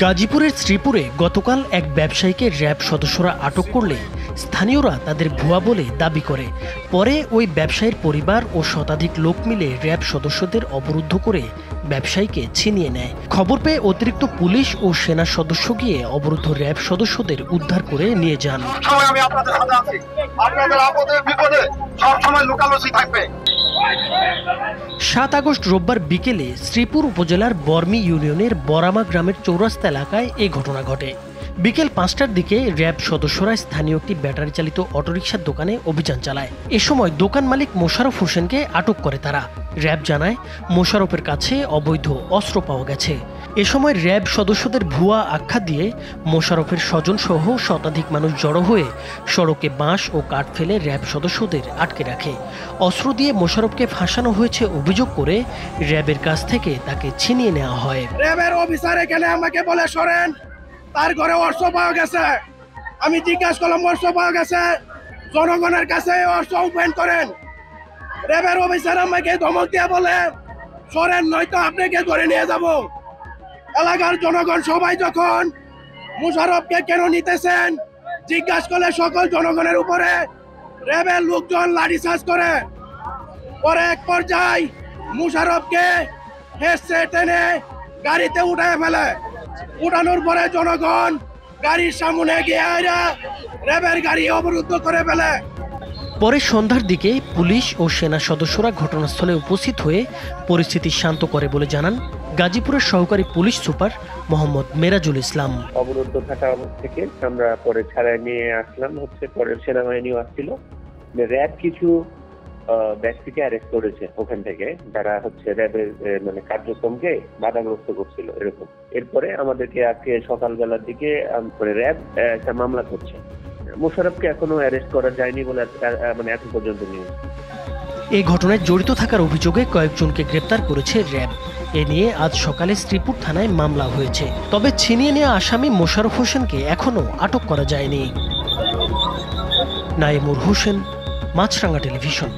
গাজীপুরের শ্রীপুরে গতকাল এক ব্যবসায়ীকে র্যাব সদস্যরা আটক করলে স্থানীয়রা তাদের ভুয়া বলে দাবি করে। পরে ওই ব্যবসায়ীর পরিবার ও শতাধিক লোক মিলে র্যাব সদস্যদের অবরুদ্ধ করে ব্যবসায়ীকে ছিনিয়ে নেয়। খবর পেয়ে অতিরিক্ত পুলিশ ও সেনা সদস্য গিয়ে অবরুদ্ধ র্যাব সদস্যদের উদ্ধার করে নিয়ে যান। 7 আগস্ট রোববার বিকেলে শ্রীপুর উপজেলার বর্মি ইউনিয়নের বরামা গ্রামের চৌরাস্তা এলাকায় এই ঘটনা ঘটে। বিকেল 5টার দিকে র্যাব সদস্যরা স্থানীয় একটি ব্যাটারি চালিত অটোরিকশার দোকানে অভিযান চালায়। এ সময় দোকান মালিক মোশাররফ হোসেনকে আটক করে তারা। র্যাব জানায় মোশাররফের কাছে অবৈধ অস্ত্র পাওয়া গেছে। এ সময় র্যাব সদস্যদের ভুয়া আখ্যা দিয়ে মোশাররফের স্বজন সহ শতাধিক মানুষ জড়ো হয়ে সড়কে বাঁশ ও কাঠ ফেলে র্যাব সদস্যদের আটকে রাখে। অস্ত্র দিয়ে মোশাররফকে ফাঁসানো হয়েছে অভিযোগ করে র্যাবের কাছ থেকে তাকে ছিনিয়ে নেওয়া হয়। র্যাবের অফিসার এখানে আমাকে বলে সরেন, তার ঘরে অস্ত্র পাওয়া গেছে। আমি জিজ্ঞাসা করলাম অস্ত্র পাওয়া গেছে, জনগণের কাছে অস্ত্র ওপেন করেন। র্যাবের অফিসার আমাকে ধমক দিয়ে বলে সরেন, নয়তো আপনাকে ধরে নিয়ে যাব। এলাকার জনগণ সবাই যখন মোশাররফকে কেন নিতেছেন জিজ্ঞাসা করলে সকল জনগণের উপরে র্যাবের লোকজন লাঠিচার্জ করে। পরে এক পর্যায়ে মোশাররফকে হেসে টেনে গাড়িতে উঠায় ফেলে। উঠানোর পরে জনগণ গাড়ির সামনে গিয়ে র্যাবের গাড়ি অবরুদ্ধ করে ফেলে। পরে সন্ধ্যার দিকে পুলিশ ও সেনা সদস্যরা ঘটনাস্থলে উপস্থিত হয়ে পরিস্থিতি শান্ত করে বলে জানান গাজীপুরের সহকারী পুলিশ সুপার মোহাম্মদ মেরাজুল ইসলাম। অবরুদ্ধ থাকা থেকে আমরা পরে ছাড়াই নিয়ে আসলাম, পরে সেনাবাহিনীও আসছিল। র্যাব কিছু ব্যক্তিকে অ্যারেস্ট করেছে ওখান থেকে, যারা র্যাবের কার্যক্রমকে বাধাগ্রস্ত করছিল এরকম। এরপরে আমাদেরকে আজকে সকালবেলার দিকে র্যাব একটা মামলা করছে। মোশাররফকে এখনো অ্যারেস্ট করা যায়নি বলে এখন পর্যন্ত নিয়ে। এই ঘটনায় জড়িত থাকার অভিযোগে কয়েকজনকে গ্রেপ্তার করেছে র্যাব। এ নিয়ে আজ সকালে শ্রীপুর থানায় মামলা হয়েছে। তবে ছিনিয়ে নেওয়া আসামি মোশাররফ হোসেনকে এখনো আটক করা যায়নি। নাইমুর হোসেন, মাছরাঙ্গা টেলিভিশন।